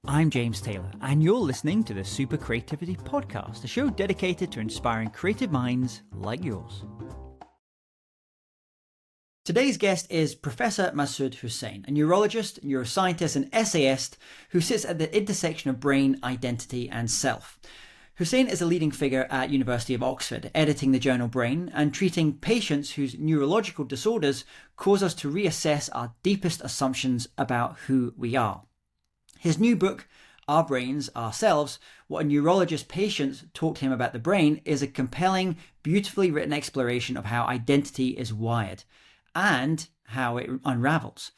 I'm James Taylor, and you're listening to the SuperCreativity Podcast, a show dedicated to inspiring creative minds like yours. Today's guest is Professor Masud Husain, a neurologist, neuroscientist, and essayist who sits at the intersection of brain, identity, and self. Husain is a leading figure at University of Oxford, editing the journal Brain and treating patients whose neurological disorders cause us to reassess our deepest assumptions about who we are. His new book, Our Brains, Our Selves, What a Neurologist Patients Talk to Him About the Brain, is a compelling, beautifully written exploration of how identity is wired and how it unravels.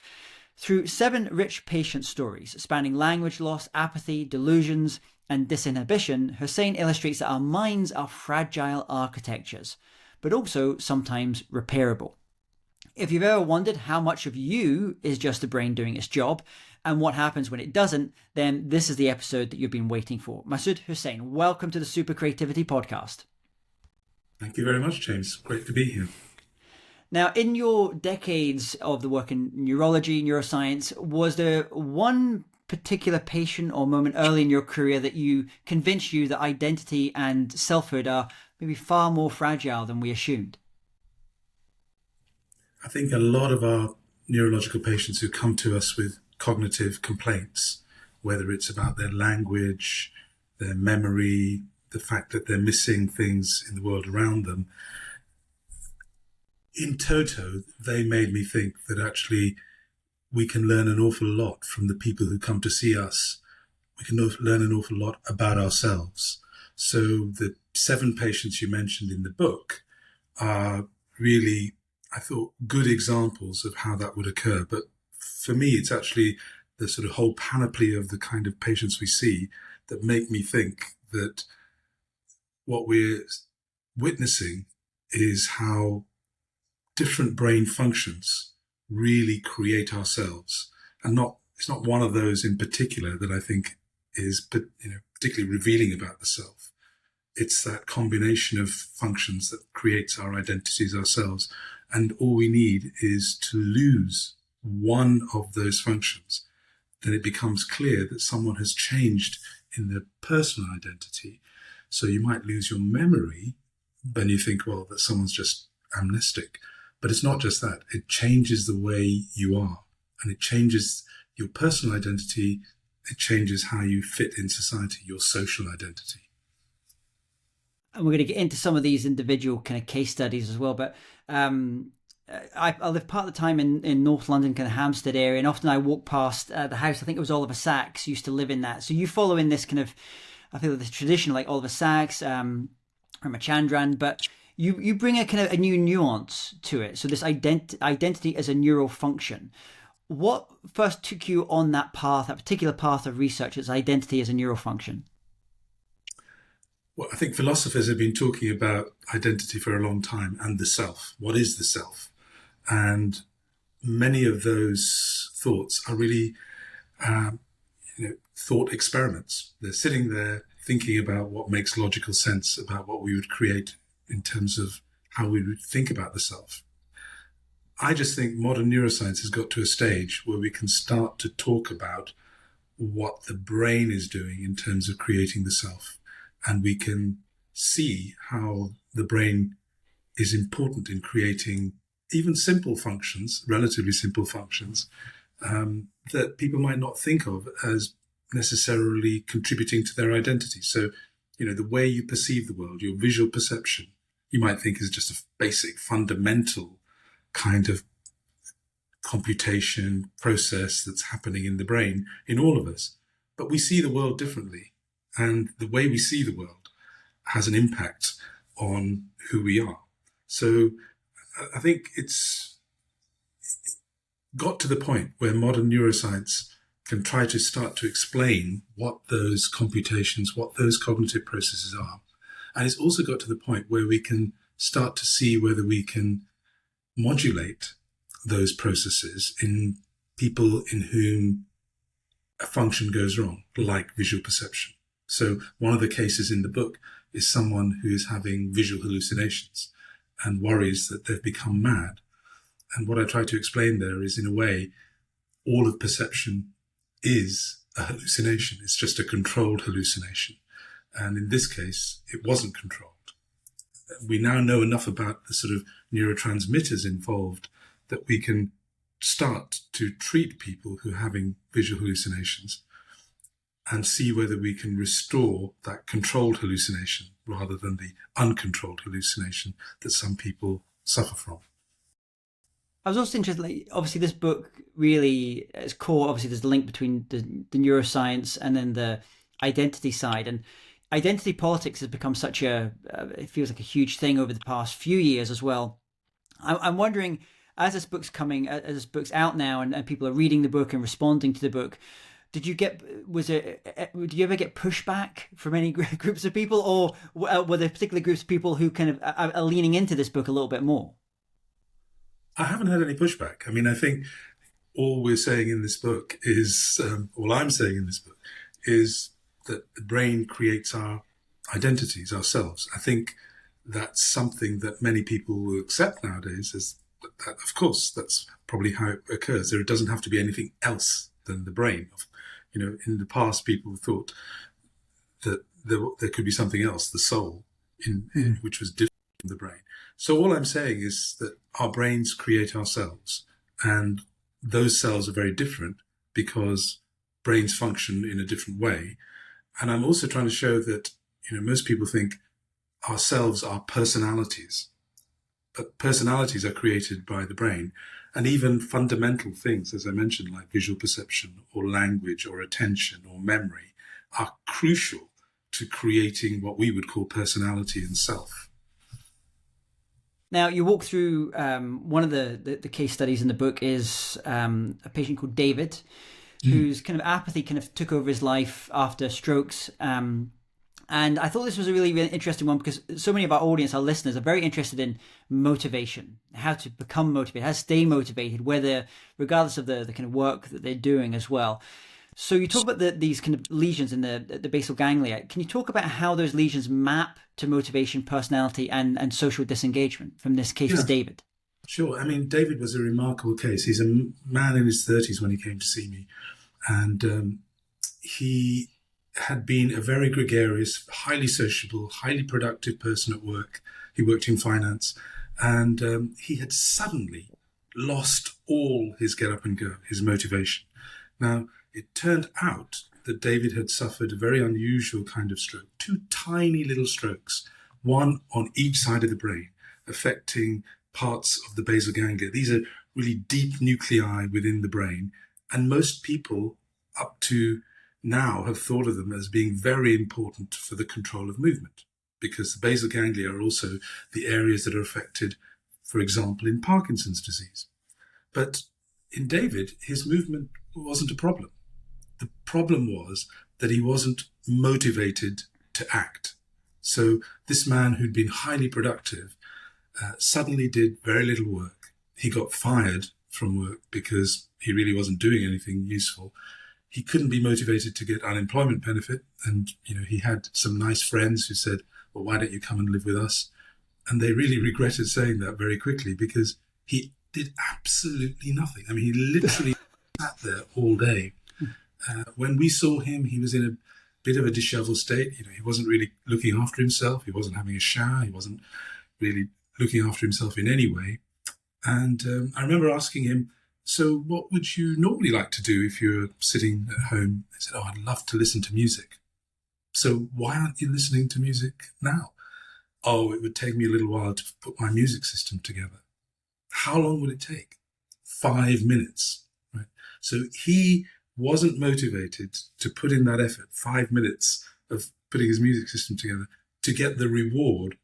Through 7 rich patient stories spanning language loss, apathy, delusions, and disinhibition, Husain illustrates that our minds are fragile architectures, but also sometimes repairable. If you've ever wondered how much of you is just the brain doing its job and what happens when it doesn't, then this is the episode that you've been waiting for. Masud Husain, welcome to the Super Creativity Podcast. Thank you very much, James. Great to be here. Now, in your decades of the work in neurology, neuroscience, was there one particular patient or moment early in your career that convinced you that identity and selfhood are maybe far more fragile than we assumed? I think a lot of our neurological patients who come to us with cognitive complaints, whether it's about their language, their memory, the fact that they're missing things in the world around them, in toto, they made me think that actually we can learn an awful lot from the people who come to see us. We can learn an awful lot about ourselves. So the 7 patients you mentioned in the book are really, I thought, good examples of how that would occur. But for me, it's actually the sort of whole panoply of the kind of patients we see that make me think that what we're witnessing is how different brain functions really create ourselves. And it's not one of those in particular that I think is particularly revealing about the self. It's that combination of functions that creates our identities ourselves. And all we need is to lose one of those functions. Then it becomes clear that someone has changed in their personal identity. So you might lose your memory, then you think, well, that someone's just amnestic. But it's not just that. It changes the way you are, and it changes your personal identity. It changes how you fit in society, your social identity. And we're going to get into some of these individual kind of case studies as well. But I live part of the time in North London, kind of Hampstead area, and often I walk past the house. I think it was Oliver Sacks used to live in that. So you follow in this kind of, I feel this tradition like Oliver Sacks, Ramachandran, but you bring a kind of a new nuance to it. So this identity as a neural function. What first took you on that path, that particular path of research as identity as a neural function? Well, I think philosophers have been talking about identity for a long time and the self. What is the self? And many of those thoughts are really thought experiments. They're sitting there thinking about what makes logical sense about what we would create in terms of how we would think about the self. I just think modern neuroscience has got to a stage where we can start to talk about what the brain is doing in terms of creating the self. And we can see how the brain is important in creating even simple functions, relatively simple functions, that people might not think of as necessarily contributing to their identity. So, the way you perceive the world, your visual perception, you might think is just a basic, fundamental kind of computation process that's happening in the brain in all of us. But we see the world differently. And the way we see the world has an impact on who we are. So I think it's got to the point where modern neuroscience can try to start to explain what those computations, what those cognitive processes are. And it's also got to the point where we can start to see whether we can modulate those processes in people in whom a function goes wrong, like visual perception. So one of the cases in the book is someone who is having visual hallucinations and worries that they've become mad. And what I try to explain there is, in a way, all of perception is a hallucination. It's just a controlled hallucination. And in this case, it wasn't controlled. We now know enough about the sort of neurotransmitters involved that we can start to treat people who are having visual hallucinations and see whether we can restore that controlled hallucination rather than the uncontrolled hallucination that some people suffer from. I was also interested, like, obviously this book really, at its core, obviously there's a link between the neuroscience and then the identity side. And identity politics has become such it feels like a huge thing over the past few years as well. I'm wondering, as this book's out now and people are reading the book and responding to the book, did you ever get pushback from any groups of people, or were there particular groups of people who kind of are leaning into this book a little bit more? I haven't had any pushback. I mean, I think all we're saying in this book is, all I'm saying in this book is that the brain creates our identities, ourselves. I think that's something that many people will accept nowadays, is that, of course, that's probably how it occurs. There doesn't have to be anything else than the brain. You know, in the past, people thought that there could be something else, the soul, which was different from the brain. So all I'm saying is that our brains create ourselves, and those cells are very different because brains function in a different way. And I'm also trying to show that, you know, most people think ourselves are personalities, but personalities are created by the brain. And even fundamental things, as I mentioned, like visual perception or language or attention or memory, are crucial to creating what we would call personality and self. Now, you walk through one of the case studies in the book is a patient called David, whose kind of apathy kind of took over his life after strokes. And I thought this was a really, really interesting one because so many of our audience, our listeners, are very interested in motivation, how to become motivated, how to stay motivated, regardless of the kind of work that they're doing as well. So you talk about these kind of lesions in the basal ganglia. Can you talk about how those lesions map to motivation, personality, and social disengagement from this case of David? Sure. I mean, David was a remarkable case. He's a man in his 30s when he came to see me. And he had been a very gregarious, highly sociable, highly productive person at work. He worked in finance. And he had suddenly lost all his get up and go, his motivation. Now, it turned out that David had suffered a very unusual kind of stroke, 2 tiny little strokes, one on each side of the brain, affecting parts of the basal ganglia. These are really deep nuclei within the brain. And most people up to now have thought of them as being very important for the control of movement, because the basal ganglia are also the areas that are affected, for example, in Parkinson's disease. But in David, his movement wasn't a problem. The problem was that he wasn't motivated to act. So this man who'd been highly productive suddenly did very little work. He got fired from work because he really wasn't doing anything useful. He couldn't be motivated to get unemployment benefit. And, you know, he had some nice friends who said, well, why don't you come and live with us? And they really regretted saying that very quickly because he did absolutely nothing. I mean, he literally sat there all day. When we saw him, he was in a bit of a disheveled state. You know, he wasn't really looking after himself. He wasn't having a shower. He wasn't really looking after himself in any way. And I remember asking him, so what would you normally like to do if you're sitting at home? He said, oh, I'd love to listen to music. So why aren't you listening to music now? Oh, it would take me a little while to put my music system together. How long would it take? 5 minutes, right? So he wasn't motivated to put in that effort, 5 minutes of putting his music system together, to get the reward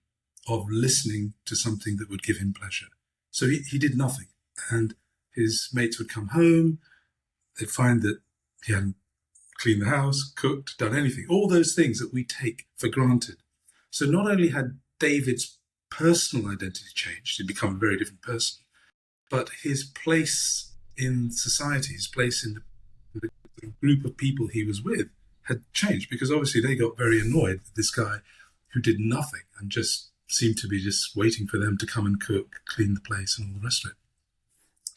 of listening to something that would give him pleasure. So he did nothing. And his mates would come home. They'd find that he hadn't cleaned the house, cooked, done anything, all those things that we take for granted. So not only had David's personal identity changed, he'd become a very different person, but his place in society, his place in the group of people he was with had changed, because obviously they got very annoyed with this guy who did nothing and just seemed to be just waiting for them to come and cook, clean the place and all the rest of it.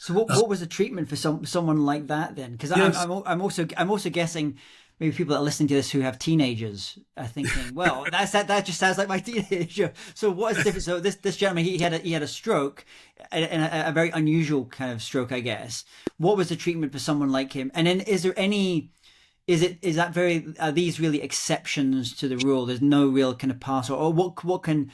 So what was the treatment for someone like that then? Because Yes. I'm also guessing maybe people that are listening to this who have teenagers are thinking, well, that just sounds like my teenager. So what is the difference? So this gentleman, he had a stroke, and a very unusual kind of stroke, I guess. What was the treatment for someone like him? And then are these really exceptions to the rule? There's no real kind of pass, or what can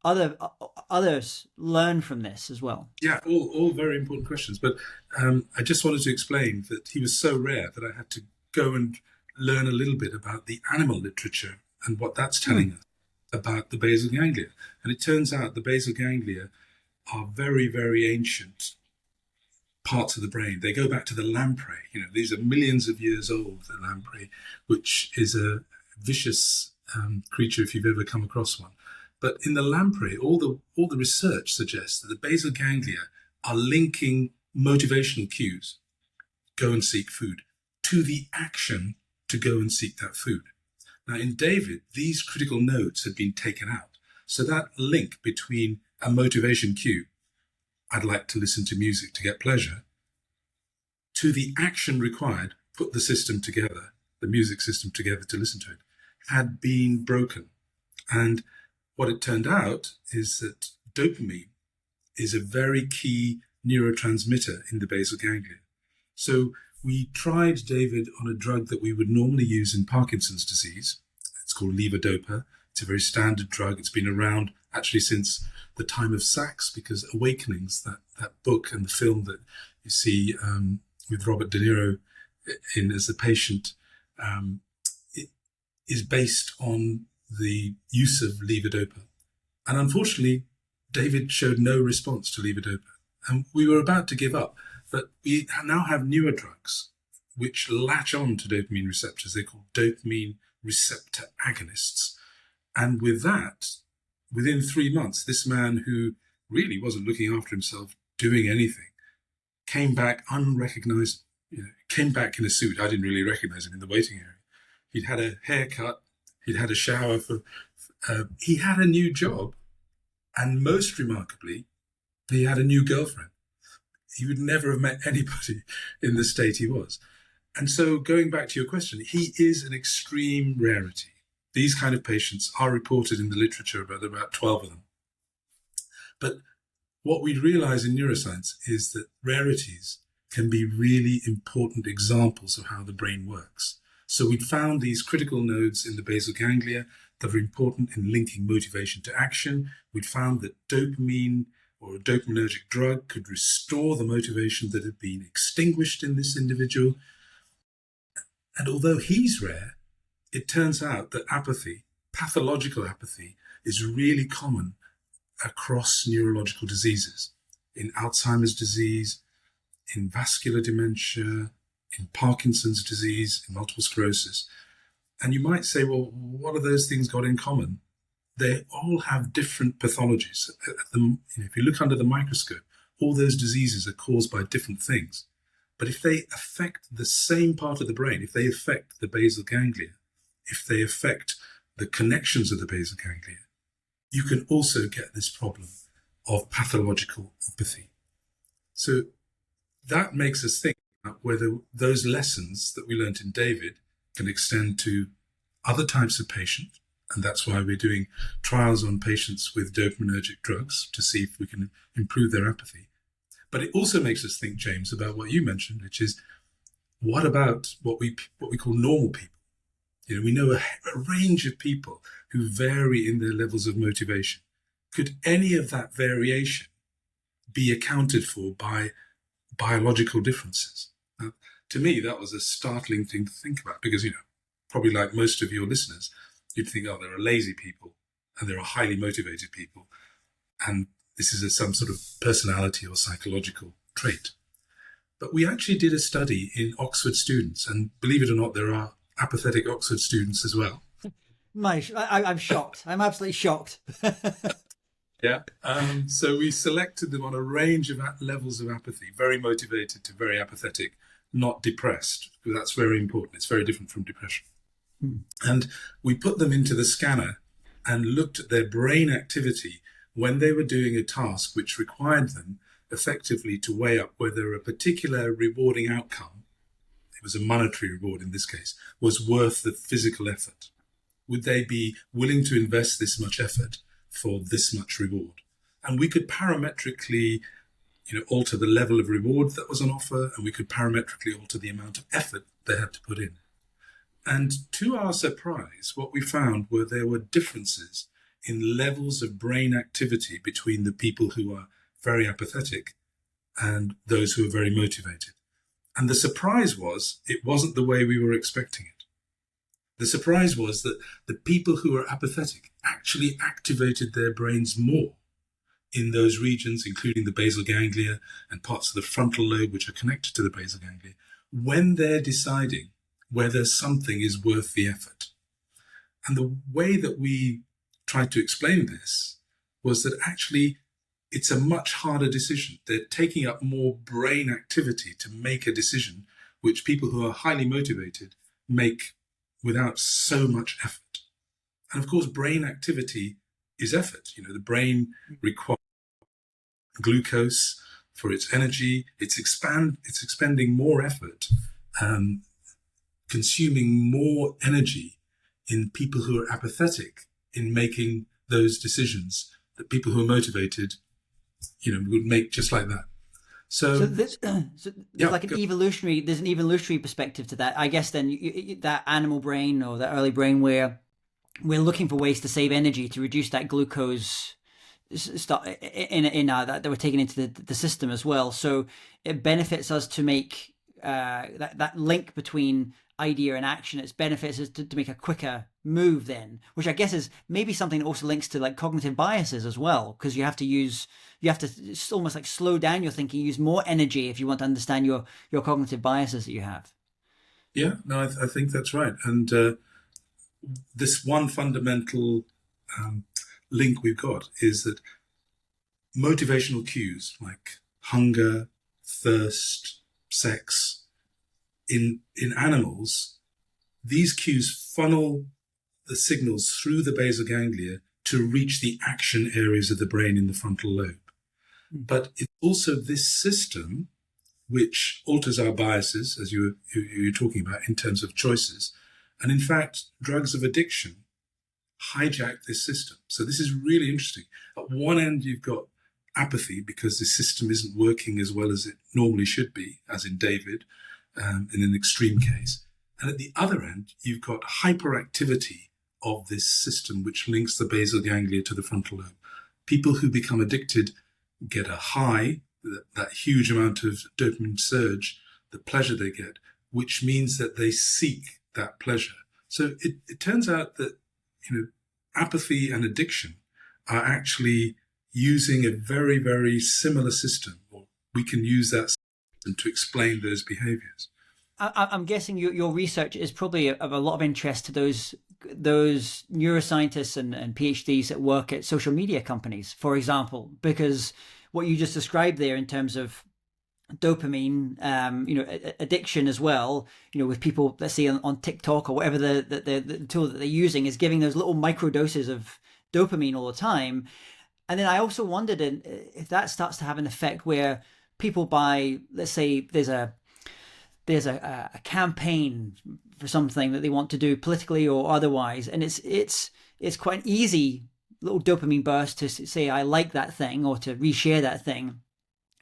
others learn from this as well? Yeah, all very important questions. But I just wanted to explain that he was so rare that I had to go and learn a little bit about the animal literature and what that's telling us about the basal ganglia. And it turns out the basal ganglia are very, very ancient parts of the brain. They go back to the lamprey. These are millions of years old, the lamprey, which is a vicious creature if you've ever come across one. But in the lamprey, all the research suggests that the basal ganglia are linking motivational cues, go and seek food, to the action to go and seek that food. Now, in David, these critical nodes had been taken out. So that link between a motivation cue, I'd like to listen to music to get pleasure, to the action required, put the system together, the music system together to listen to it, had been broken. And what it turned out is that dopamine is a very key neurotransmitter in the basal ganglia. So we tried David on a drug that we would normally use in Parkinson's disease. It's called levodopa. It's a very standard drug. It's been around actually since the time of Sachs, because Awakenings, that book and the film that you see with Robert De Niro in as the patient, it is based on the use of levodopa. And unfortunately, David showed no response to levodopa. And we were about to give up. But we now have newer drugs which latch on to dopamine receptors. They're called dopamine receptor agonists. And with that, within 3 months, this man who really wasn't looking after himself, doing anything, came back unrecognized, came back in a suit. I didn't really recognize him in the waiting area. He'd had a haircut. He'd had a shower. He had a new job. And most remarkably, he had a new girlfriend. He would never have met anybody in the state he was. And so going back to your question, he is an extreme rarity. These kind of patients are reported in the literature, about 12 of them. But what we realize in neuroscience is that rarities can be really important examples of how the brain works. So we'd found these critical nodes in the basal ganglia that are important in linking motivation to action. We'd found that dopamine or a dopaminergic drug could restore the motivation that had been extinguished in this individual. And although he's rare, it turns out that apathy, pathological apathy, is really common across neurological diseases, in Alzheimer's disease, in vascular dementia, in Parkinson's disease, in multiple sclerosis. And you might say, well, what have those things got in common? They all have different pathologies. If you look under the microscope, all those diseases are caused by different things. But if they affect the same part of the brain, if they affect the basal ganglia, if they affect the connections of the basal ganglia, you can also get this problem of pathological apathy. So that makes us think about whether those lessons that we learned in David can extend to other types of patients. And that's why we're doing trials on patients with dopaminergic drugs to see if we can improve their apathy. But it also makes us think, James, about what you mentioned, which is what about what we call normal people? We know a range of people who vary in their levels of motivation. Could any of that variation be accounted for by biological differences? Now, to me, that was a startling thing to think about because, probably like most of your listeners, you'd think, oh, there are lazy people and there are highly motivated people. And this is some sort of personality or psychological trait. But we actually did a study in Oxford students. And believe it or not, there are apathetic Oxford students as well. I'm shocked. I'm absolutely shocked. Yeah. So we selected them on a range of levels of apathy, very motivated to very apathetic, not depressed, because that's very important. It's very different from depression. And we put them into the scanner and looked at their brain activity when they were doing a task which required them effectively to weigh up whether a particular rewarding outcome, it was a monetary reward in this case, was worth the physical effort. Would they be willing to invest this much effort for this much reward? And we could parametrically alter the level of reward that was on offer, and we could parametrically alter the amount of effort they had to put in. And to our surprise, what we found were there were differences in levels of brain activity between the people who are very apathetic and those who are very motivated. And the surprise was, it wasn't the way we were expecting it. The surprise was that the people who were apathetic actually activated their brains more in those regions, including the basal ganglia and parts of the frontal lobe, which are connected to the basal ganglia, when they're deciding whether something is worth the effort. And the way that we tried to explain this was that actually it's a much harder decision. They're taking up more brain activity to make a decision, which people who are highly motivated make without so much effort. And of course, brain activity is effort. The brain requires glucose for its energy. It's expending more effort, consuming more energy in people who are apathetic in making those decisions that people who are motivated, would make just like that. So there's like an evolutionary perspective to that. I guess then that animal brain or that early brain where we're looking for ways to save energy to reduce that glucose that we're taking into the system as well. So it benefits us to make that link between idea and action. It benefits us to make a quicker move then, which I guess is maybe something that also links to like cognitive biases as well, because you have to almost like slow down your thinking, use more energy if you want to understand your cognitive biases that you have. Yeah, no, I think that's right. And this one fundamental link we've got is that motivational cues like hunger, thirst, sex, in animals, these cues funnel the signals through the basal ganglia to reach the action areas of the brain in the frontal lobe. But it's also this system which alters our biases, as you're talking about, in terms of choices. And in fact, drugs of addiction hijack this system. So this is really interesting. At one end, you've got apathy because the system isn't working as well as it normally should be, as in David, in an extreme case. And at the other end, you've got hyperactivity of this system which links the basal ganglia to the frontal lobe. People who become addicted get a high, that huge amount of dopamine surge, the pleasure they get, which means that they seek that pleasure. So it turns out that apathy and addiction are actually using a very, very similar system, or we can use that system to explain those behaviors. I'm guessing your research is probably of a lot of interest to those neuroscientists and PhDs that work at social media companies, for example, because what you just described there in terms of dopamine, addiction as well, with people, let's say on TikTok or whatever the tool that they're using is giving those little micro doses of dopamine all the time. And then I also wondered if that starts to have an effect where people buy, let's say there's a campaign for something that they want to do politically or otherwise, and it's quite an easy little dopamine burst to say I like that thing or to reshare that thing.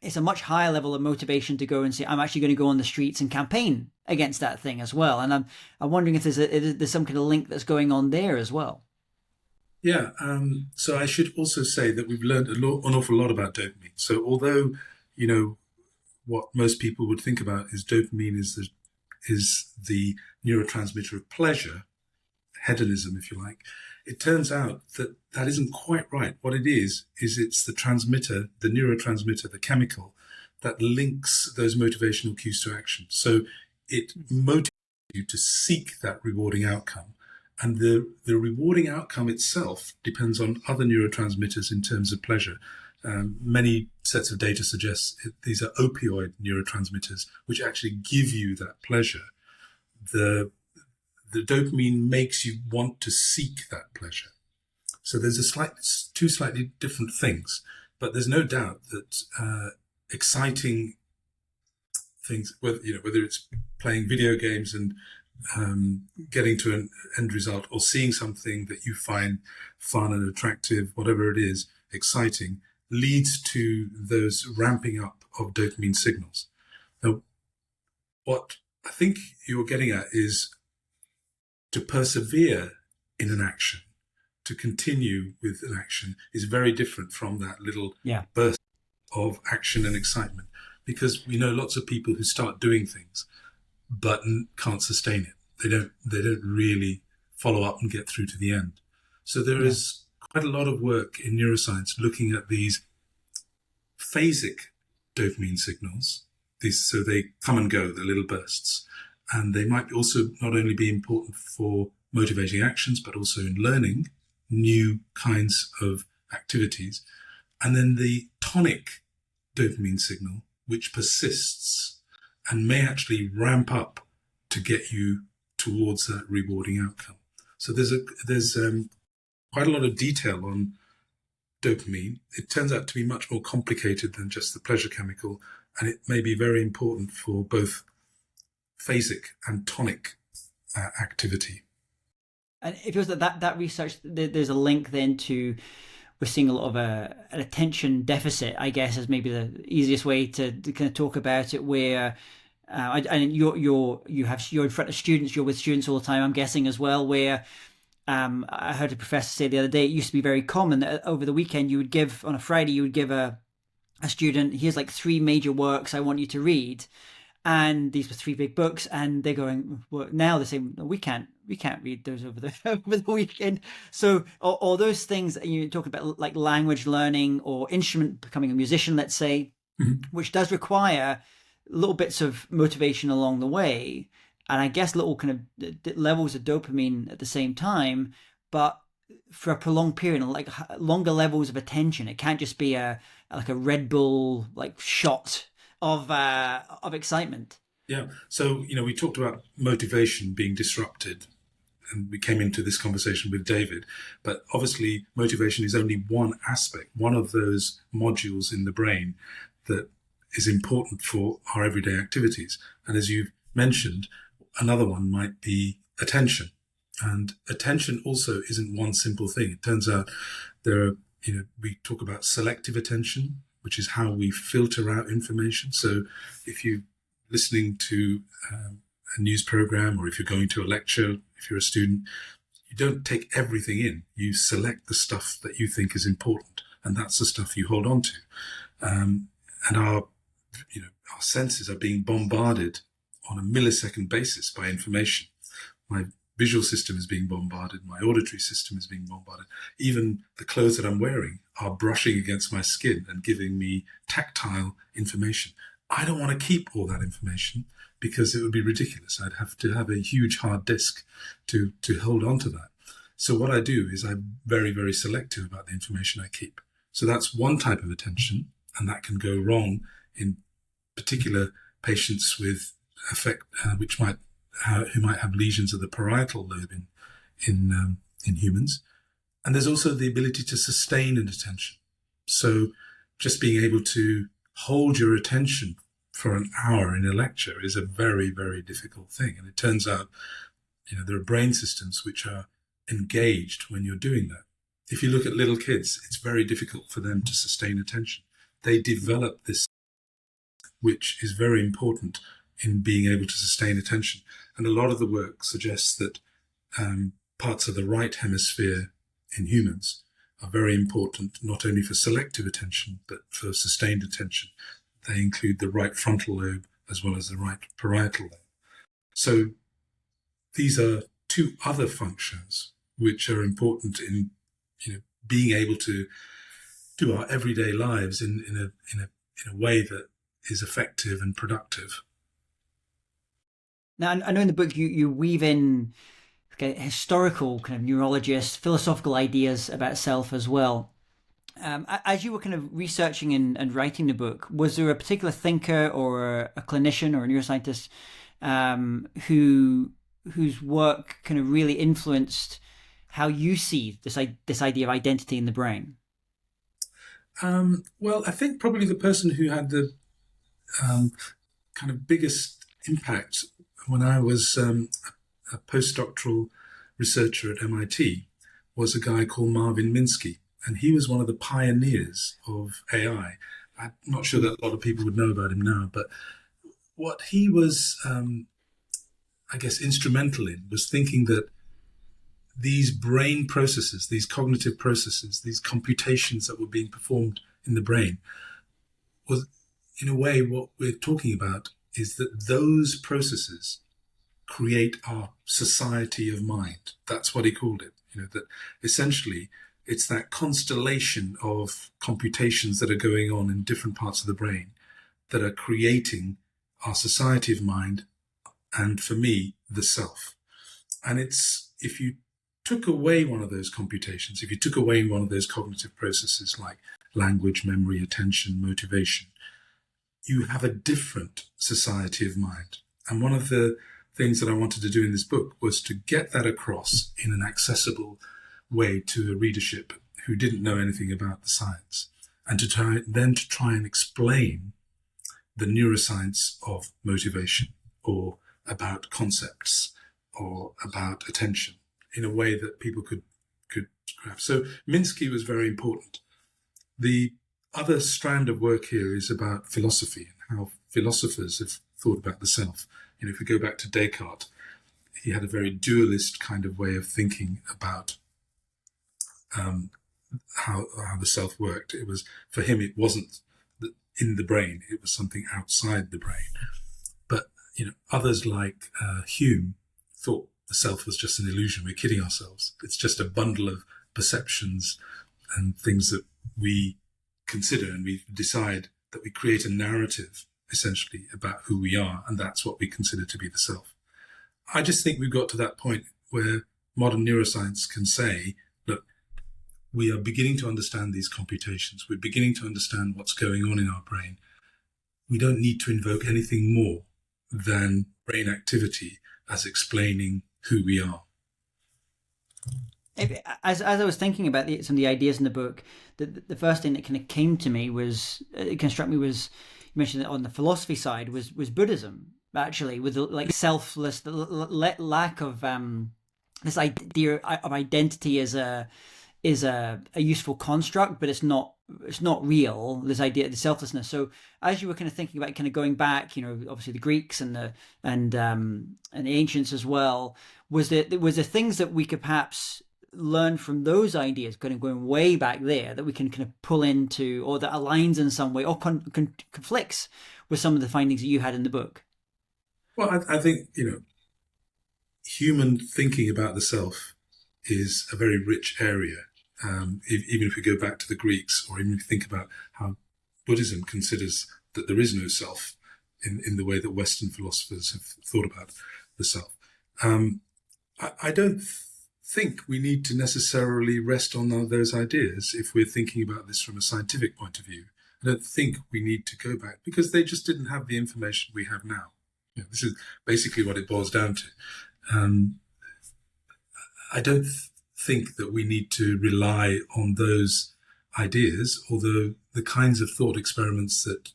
It's a much higher level of motivation to go and say I'm actually going to go on the streets and campaign against that thing as well. And I'm wondering if there's some kind of link that's going on there as well. Yeah. So I should also say that we've learned an awful lot about dopamine. So although what most people would think about is dopamine is the neurotransmitter of pleasure, hedonism, if you like. It turns out that isn't quite right. What it is it's the transmitter, the neurotransmitter, the chemical that links those motivational cues to action. So it motivates you to seek that rewarding outcome. And the rewarding outcome itself depends on other neurotransmitters in terms of pleasure. Many sets of data suggest these are opioid neurotransmitters, which actually give you that pleasure. The dopamine makes you want to seek that pleasure. So there's two slightly different things, but there's no doubt that exciting things, whether it's playing video games and getting to an end result, or seeing something that you find fun and attractive, whatever it is, exciting, leads to those ramping up of dopamine signals. Now, what I think you're getting at is to persevere in an action, to continue with an action, is very different from that little burst of action and excitement, because we know lots of people who start doing things but can't sustain it. They don't really follow up and get through to the end. So there is quite a lot of work in neuroscience looking at these phasic dopamine signals. So they come and go, the little bursts. And they might also not only be important for motivating actions, but also in learning new kinds of activities. And then the tonic dopamine signal, which persists and may actually ramp up to get you towards that rewarding outcome. So there's quite a lot of detail on dopamine. It turns out to be much more complicated than just the pleasure chemical, and it may be very important for both phasic and tonic activity. And if it was that research, there's a link then to, we're seeing a lot of an attention deficit, I guess, is maybe the easiest way to kind of talk about it, where and you're in front of students, you're with students all the time, I'm guessing, as well, where I heard a professor say the other day, it used to be very common that over the weekend on a Friday, you would give a student, here's like 3 major works I want you to read. And these were 3 big books, and they're going, well, now they're saying, no, we can't read those over the weekend. So all those things that you talk about, like language learning or instrument, becoming a musician, let's say, which does require little bits of motivation along the way, and I guess little kind of levels of dopamine at the same time, but for a prolonged period, like longer levels of attention. It can't just be like a Red Bull like shot of excitement. Yeah. So, we talked about motivation being disrupted, and we came into this conversation with David, but obviously motivation is only one aspect, one of those modules in the brain that is important for our everyday activities. And as you've mentioned, another one might be attention. And attention also isn't one simple thing. It turns out there are, we talk about selective attention, which is how we filter out information. So if you're listening to a news program, or if you're going to a lecture, if you're a student, you don't take everything in. You select the stuff that you think is important, and that's the stuff you hold on to. And our senses are being bombarded on a millisecond basis by information. My visual system is being bombarded. My auditory system is being bombarded. Even the clothes that I'm wearing are brushing against my skin and giving me tactile information. I don't want to keep all that information because it would be ridiculous. I'd have to have a huge hard disk to hold on to that. So what I do is I'm very, very selective about the information I keep. So that's one type of attention, and that can go wrong in particular patients with affect, who might have lesions of the parietal lobe in humans. And there's also the ability to sustain an attention. So just being able to hold your attention for an hour in a lecture is a very, very difficult thing. And it turns out, there are brain systems which are engaged when you're doing that. If you look at little kids, it's very difficult for them to sustain attention. They develop this, which is very important in being able to sustain attention. And a lot of the work suggests that parts of the right hemisphere in humans are very important, not only for selective attention, but for sustained attention. They include the right frontal lobe as well as the right parietal lobe. So these are 2 other functions which are important in being able to do our everyday lives in a way that is effective and productive. Now, I know in the book you weave in historical kind of neurologist, philosophical ideas about self as well. As you were kind of researching and writing the book, was there a particular thinker or a clinician or a neuroscientist whose work kind of really influenced how you see this idea of identity in the brain? Well, I think probably the person who had the kind of biggest impact when I was a postdoctoral researcher at MIT was a guy called Marvin Minsky, and he was one of the pioneers of AI. I'm not sure that a lot of people would know about him now, but what he was, I guess, instrumental in was thinking that these brain processes, these cognitive processes, these computations that were being performed in the brain was, in a way, what we're talking about is that those processes create our society of mind. That's what he called it. That essentially it's that constellation of computations that are going on in different parts of the brain that are creating our society of mind, and for me, the self. And it's, if you took away one of those computations, if you took away one of those cognitive processes like language, memory, attention, motivation, you have a different society of mind. And one of the things that I wanted to do in this book was to get that across in an accessible way to a readership who didn't know anything about the science, and to try and explain the neuroscience of motivation, or about concepts, or about attention in a way that people could grasp. So Minsky was very important. The other strand of work here is about philosophy and how philosophers have thought about the self. If we go back to Descartes, he had a very dualist kind of way of thinking about how the self worked. It was, for him, it wasn't in the brain, it was something outside the brain. But others like Hume thought the self was just an illusion. We're kidding ourselves. It's just a bundle of perceptions and things that we consider, and we decide that we create a narrative essentially about who we are, and that's what we consider to be the self. I just think we've got to that point where modern neuroscience can say, look, we are beginning to understand these computations. We're beginning to understand what's going on in our brain. We don't need to invoke anything more than brain activity as explaining who we are. As I was thinking about some of the ideas in the book, the first thing that kind of came to me was, it kind of struck me, was, you mentioned that on the philosophy side was Buddhism, actually, with like selfless, the lack of this idea of identity as a useful construct, but it's not real, this idea of the selflessness. So as you were kind of thinking about kind of going back, obviously the Greeks and the ancients as well, was there things that we could perhaps learn from those ideas, kind of going way back there, that we can kind of pull into, or that aligns in some way, or conflicts with some of the findings that you had in the book? Well, I think, human thinking about the self is a very rich area. Even if we go back to the Greeks, or even if we think about how Buddhism considers that there is no self in the way that Western philosophers have thought about the self. I don't think we need to necessarily rest on those ideas if we're thinking about this from a scientific point of view. I don't think we need to go back, because they just didn't have the information we have now. This is basically what it boils down to. I don't think that we need to rely on those ideas, although the kinds of thought experiments that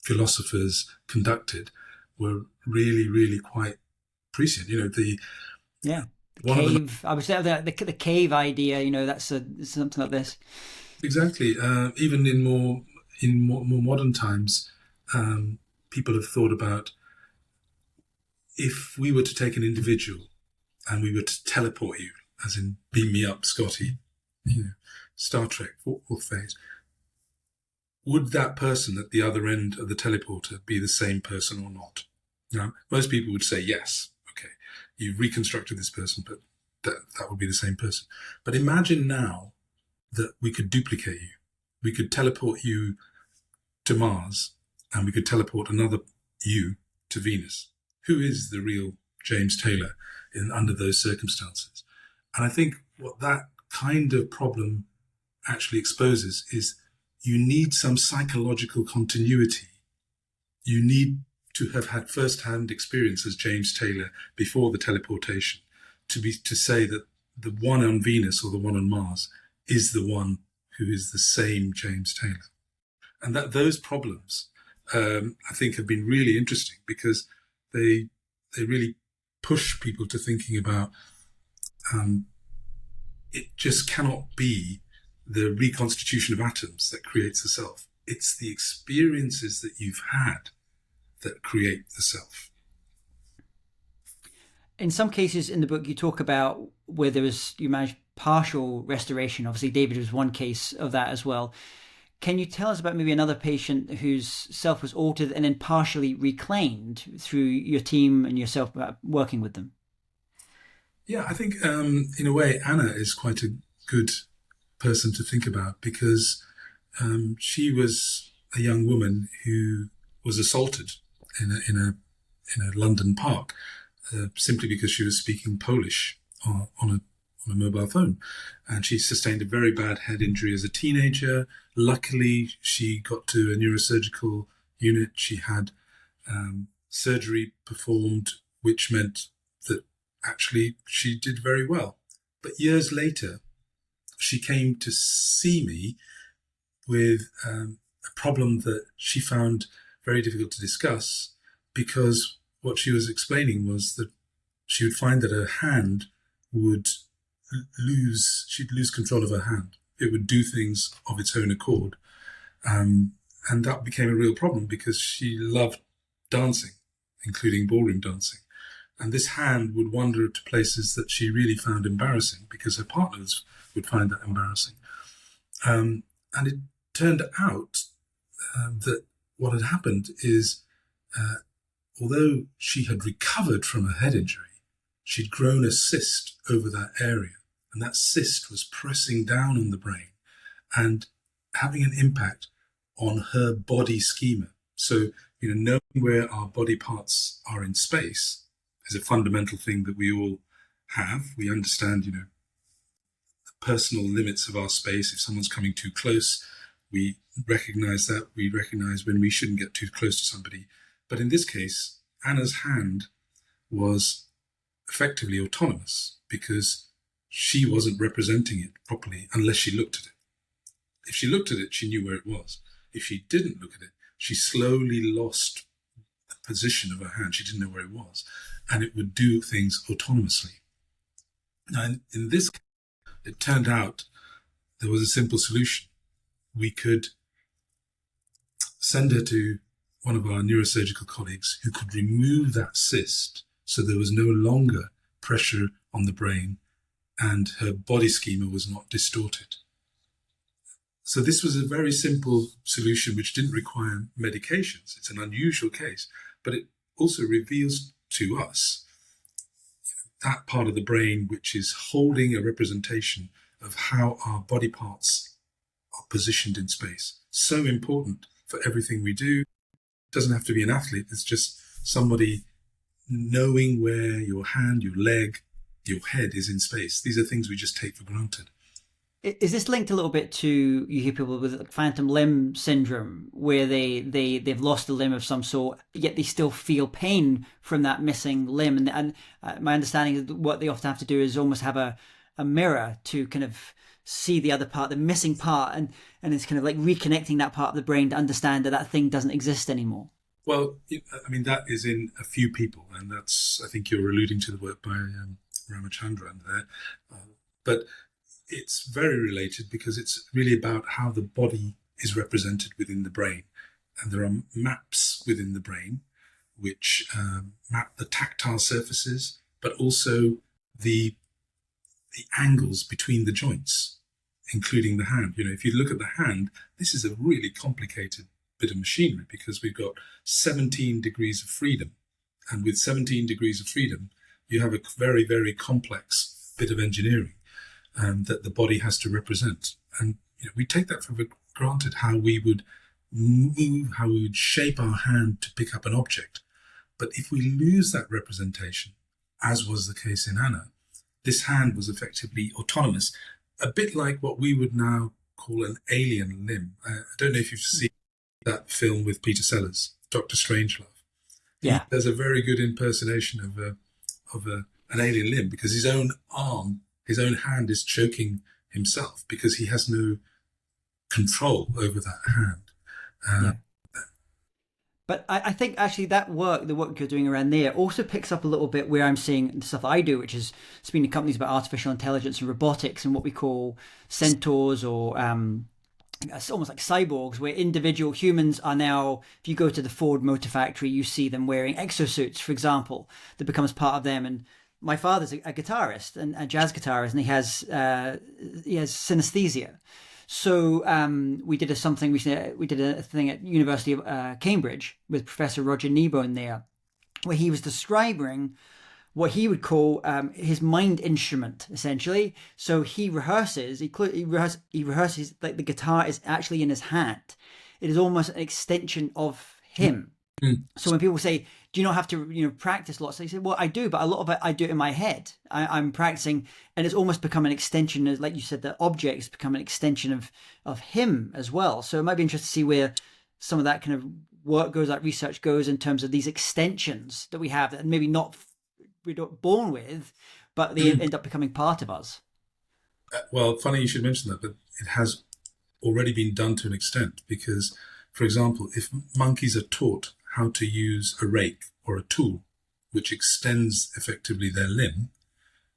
philosophers conducted were really, really quite prescient. The cave. I was there. The cave idea. That's something like this. Exactly. Even in more modern times, people have thought about, if we were to take an individual and we were to teleport you, as in beam me up, Scotty, Star Trek, fourth phase, would that person at the other end of the teleporter be the same person or not? Now, most people would say yes. Okay, you've reconstructed this person, but that would be the same person. But imagine now that we could duplicate you. We could teleport you to Mars, and we could teleport another you to Venus. Who is the real James Taylor under those circumstances? And I think what that kind of problem actually exposes is you need some psychological continuity. You need to have had first-hand experience as James Taylor before the teleportation to say that the one on Venus or the one on Mars is the one who is the same James Taylor. And that those problems, I think, have been really interesting because they really push people to thinking about it just cannot be the reconstitution of atoms that creates the self. It's the experiences that you've had that create the self. In some cases in the book, you talk about where you managed partial restoration. Obviously, David was one case of that as well. Can you tell us about maybe another patient whose self was altered and then partially reclaimed through your team and yourself working with them? Yeah, I think in a way, Anna is quite a good person to think about because she was a young woman who was assaulted in a London park simply because she was speaking Polish on a mobile phone, and she sustained a very bad head injury as a teenager. Luckily, she got to a neurosurgical unit. She had surgery performed, which meant that actually she did very well. But years later, she came to see me with a problem that she found very difficult to discuss, because what she was explaining was that she would find that her hand she'd lose control of her hand. It would do things of its own accord. And that became a real problem because she loved dancing, including ballroom dancing. And this hand would wander to places that she really found embarrassing because her partners would find that embarrassing. And it turned out that what had happened is, although she had recovered from a head injury, she'd grown a cyst over that area. And that cyst was pressing down on the brain and having an impact on her body schema. So, knowing where our body parts are in space is a fundamental thing that we all have. We understand, the personal limits of our space. If someone's coming too close, we recognize that. We recognize when we shouldn't get too close to somebody. But in this case, Anna's hand was effectively autonomous because she wasn't representing it properly unless she looked at it. If she looked at it, she knew where it was. If she didn't look at it, she slowly lost the position of her hand. She didn't know where it was, and it would do things autonomously. Now, in this case, it turned out there was a simple solution. We could send her to one of our neurosurgical colleagues who could remove that cyst so there was no longer pressure on the brain and her body schema was not distorted. So this was a very simple solution which didn't require medications. It's an unusual case, but it also reveals to us that part of the brain which is holding a representation of how our body parts are positioned in space. So important for everything we do. It doesn't have to be an athlete. It's just somebody knowing where your hand, your leg, your head is in space. These are things we just take for granted. Is this linked a little bit to, you hear people with phantom limb syndrome, where they've lost a limb of some sort, yet they still feel pain from that missing limb? And my understanding is that what they often have to do is almost have a mirror to kind of see the other part, the missing part, and it's kind of like reconnecting that part of the brain to understand that thing doesn't exist anymore. Well, that is in a few people, and that's, I think you're alluding to the work by Ramachandran there. But it's very related because it's really about how the body is represented within the brain. And there are maps within the brain which map the tactile surfaces, but also the angles between the joints, including the hand. If you look at the hand, this is a really complicated bit of machinery because we've got 17 degrees of freedom. And with 17 degrees of freedom, you have a very, very complex bit of engineering that the body has to represent. And we take that for granted, how we would move, how we would shape our hand to pick up an object. But if we lose that representation, as was the case in Anna, this hand was effectively autonomous, a bit like what we would now call an alien limb. I don't know if you've seen that film with Peter Sellers, Dr. Strangelove. Yeah, there's a very good impersonation of an alien limb because his own arm, his own hand is choking himself because he has no control over that hand. Yeah. But I think actually that the work you're doing around there, also picks up a little bit where I'm seeing the stuff I do, which is speaking to companies about artificial intelligence and robotics and what we call centaurs, or it's almost like cyborgs, where individual humans are now, if you go to the Ford Motor Factory, you see them wearing exosuits, for example, that becomes part of them. And my father's a guitarist and a jazz guitarist, and he has synesthesia. So we did a thing at University of Cambridge with Professor Roger Kneebone there, where he was describing what he would call his mind instrument, essentially. So he rehearses like the guitar is actually in his hand. It is almost an extension of him. So when people say, do you not have to practice lots? They say, well, I do, but a lot of it I do it in my head. I'm practicing, and it's almost become an extension, like you said, the object has become an extension of him as well. So it might be interesting to see where some of that kind of work goes, like research goes, in terms of these extensions that we have that maybe we're not born with, but they end up becoming part of us. Well, funny you should mention that, but it has already been done to an extent, because, for example, if monkeys are taught how to use a rake or a tool which extends effectively their limb,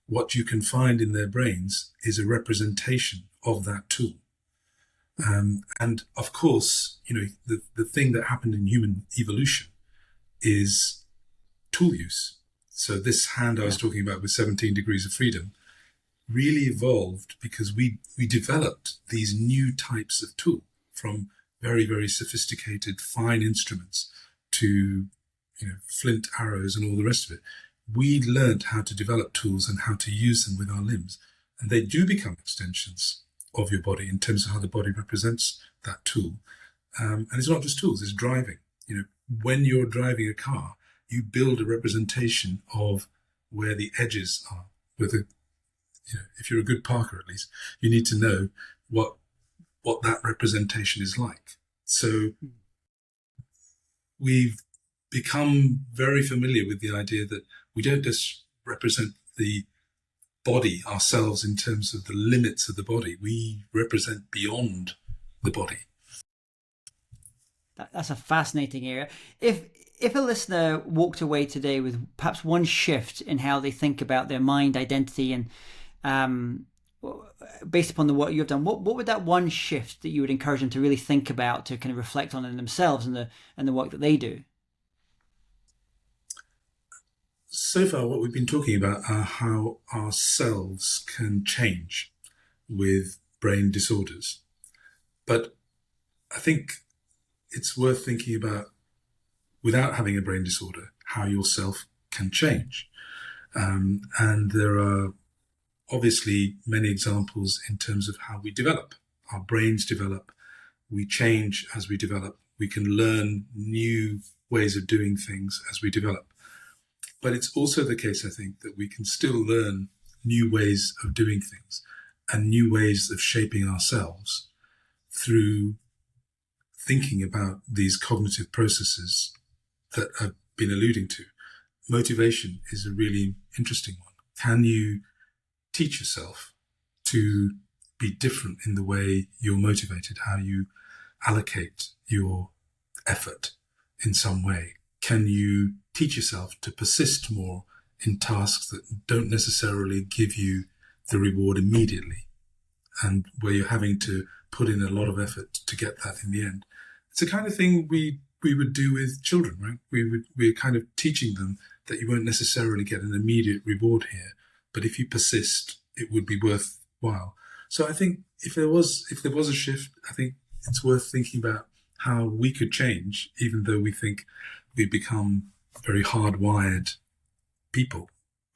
what you can find in their brains is a representation of that tool. And of course, the thing that happened in human evolution is tool use. So this hand I was talking about with 17 degrees of freedom really evolved because we developed these new types of tool, from very, very sophisticated fine instruments to flint arrows and all the rest of it. We learned how to develop tools and how to use them with our limbs, and they do become extensions of your body in terms of how the body represents that tool. And it's not just tools, it's driving. When you're driving a car, you build a representation of where the edges are. If you're a good parker, at least, you need to know what that representation is like. So we've become very familiar with the idea that we don't just represent the body ourselves in terms of the limits of the body. We represent beyond the body. That's a fascinating area. If a listener walked away today with perhaps one shift in how they think about their mind, identity, and based upon the work you've done, what would that one shift that you would encourage them to really think about, to kind of reflect on in themselves and the work that they do? So far, what we've been talking about are how our selves can change with brain disorders. But I think it's worth thinking about, without having a brain disorder, how your self can change. And there are obviously many examples in terms of how we develop. Our brains develop, we change as we develop, we can learn new ways of doing things as we develop. But it's also the case, I think, that we can still learn new ways of doing things and new ways of shaping ourselves through thinking about these cognitive processes that I've been alluding to. Motivation is a really interesting one. Can you teach yourself to be different in the way you're motivated, how you allocate your effort in some way? Can you teach yourself to persist more in tasks that don't necessarily give you the reward immediately, and where you're having to put in a lot of effort to get that in the end? It's the kind of thing we would do with children, right? We're kind of teaching them that you won't necessarily get an immediate reward here, but if you persist, it would be worthwhile. So I think if there was a shift, I think it's worth thinking about how we could change, even though we think we've become very hardwired people.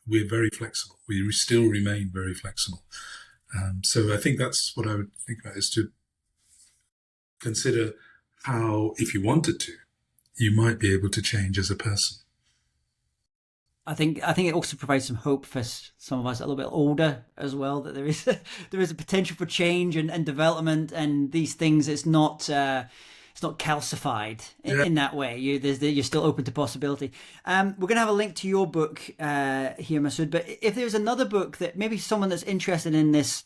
We're very flexible. We still remain very flexible. So I think that's what I would think about, is to consider how, if you wanted to, you might be able to change as a person. I think it also provides some hope for some of us a little bit older as well, that there is a potential for change and development, and these things. It's not calcified in that way. You're still open to possibility. We're going to have a link to your book here, Masud. But if there's another book that maybe someone that's interested in this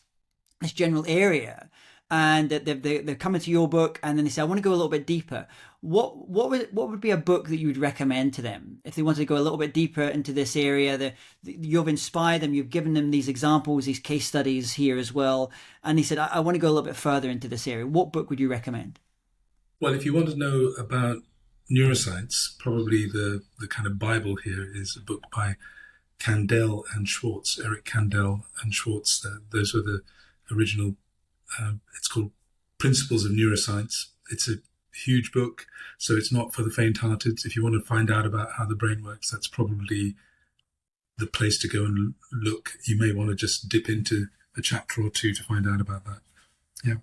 general area, and they're coming to your book, and then they say, I want to go a little bit deeper. What would be a book that you would recommend to them if they wanted to go a little bit deeper into this area? You've inspired them, you've given them these examples, these case studies here as well, and they said, I want to go a little bit further into this area. What book would you recommend? Well, if you want to know about neuroscience, probably the kind of Bible here is a book by Kandel and Schwartz, Eric Kandel and Schwartz. Those were the original, it's called Principles of Neuroscience. It's a huge book, so it's not for the faint-hearted. If you want to find out about how the brain works, that's probably the place to go and look. You may want to just dip into a chapter or two to find out about that. Yeah.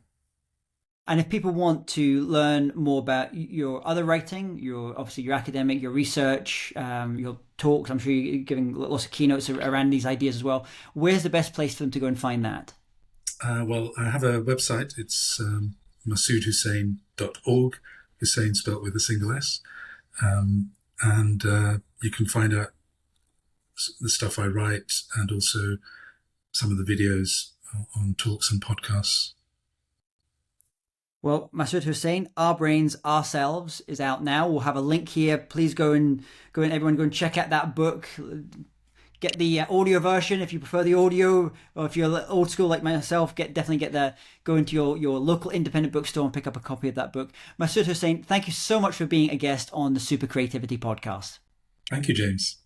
And if people want to learn more about your other writing, your academic, your research, your talks, I'm sure you're giving lots of keynotes around these ideas as well, where's the best place for them to go and find that? Well, I have a website. It's masudhusain.org, Hussein spelt with a single S. And you can find out the stuff I write and also some of the videos on talks and podcasts. Well, Masud Husain, Our Brains, Ourselves is out now. We'll have a link here. Please everyone go and check out that book. Get the audio version if you prefer the audio, or if you're old school like myself, go into your local independent bookstore and pick up a copy of that book. Masud Husain, thank you so much for being a guest on the SuperCreativity Podcast. Thank you, James.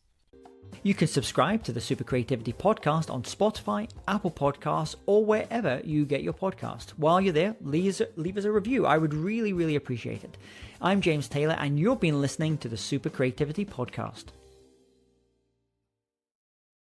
You can subscribe to the SuperCreativity Podcast on Spotify, Apple Podcasts, or wherever you get your podcast. While you're there, leave us a review. I would really, really appreciate it. I'm James Taylor, and you've been listening to the SuperCreativity Podcast.